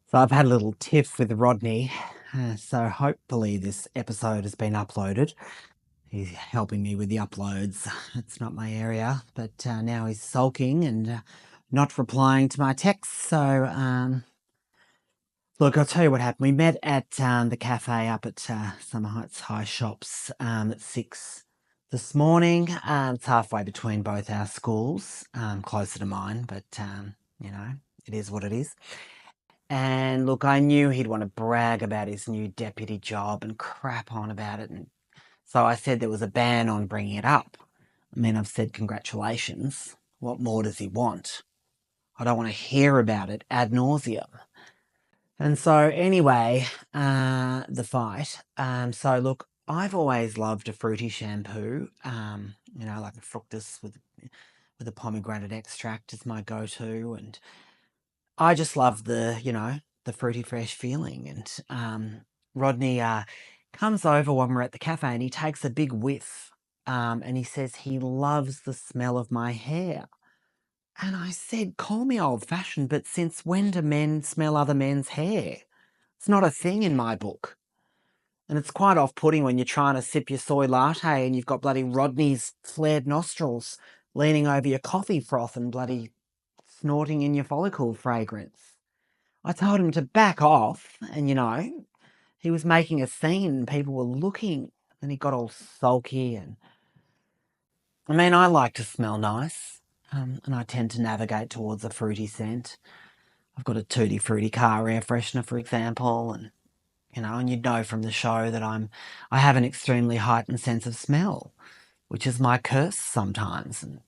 So I've had a little tiff with Rodney, so hopefully this episode has been uploaded. He's helping me with the uploads. It's not my area, but now he's sulking and not replying to my texts. So, look, I'll tell you what happened. We met at the cafe up at Summer Heights High Shops at 6 this morning. It's halfway between both our schools, closer to mine, but, it is what it is. And look, I knew he'd want to brag about his new deputy job and crap on about it. And so I said there was a ban on bringing it up. I mean, I've said congratulations. What more does he want? I don't want to hear about it ad nauseum. And so anyway, the fight. So look, I've always loved a fruity shampoo, like a fructus with a pomegranate extract is my go-to. And I just love the fruity fresh feeling. And Rodney comes over when we're at the cafe and he takes a big whiff. And he says he loves the smell of my hair. And I said, call me old-fashioned, but since when do men smell other men's hair? It's not a thing in my book. And it's quite off-putting when you're trying to sip your soy latte and you've got bloody Rodney's flared nostrils leaning over your coffee froth and bloody snorting in your follicle fragrance. I told him to back off, and he was making a scene and people were looking, and he got all sulky. And I mean, I like to smell nice, and I tend to navigate towards a fruity scent. I've got a tutti frutti car air freshener, for example, and you'd know from the show that I have an extremely heightened sense of smell, which is my curse sometimes. And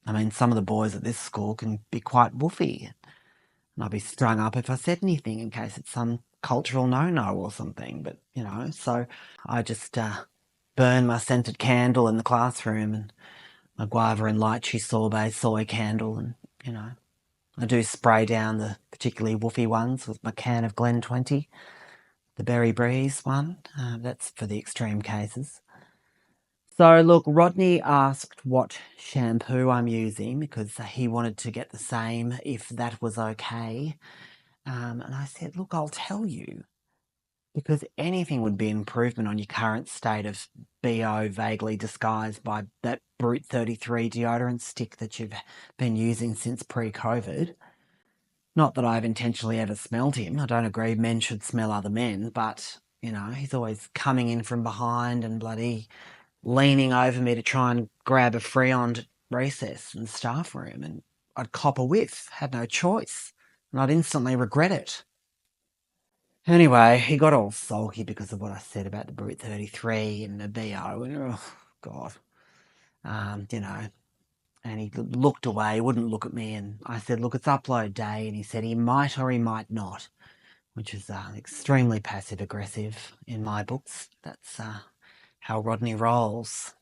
I mean, some of the boys at this school can be quite woofy. And I'd be strung up if I said anything in case it's some cultural no-no or something. But, so I just burn my scented candle in the classroom and my guava and lychee sorbet soy candle. And, I do spray down the particularly woofy ones with my can of Glen 20, the Berry Breeze one. That's for the extreme cases. So look, Rodney asked what shampoo I'm using because he wanted to get the same if that was okay. And I said, look, I'll tell you, because anything would be an improvement on your current state of BO vaguely disguised by that Brute 33 deodorant stick that you've been using since pre-COVID. Not that I've intentionally ever smelled him. I don't agree men should smell other men, but, he's always coming in from behind and bloody leaning over me to try and grab a Freon at recess in the staff room, and I'd cop a whiff, had no choice, and I'd instantly regret it. Anyway, he got all sulky because of what I said about the Brute 33 and the BO, and oh, God. And he looked away, wouldn't look at me, and I said, look, it's upload day, and he said he might or he might not, which is extremely passive-aggressive in my books. That's how Rodney rolls.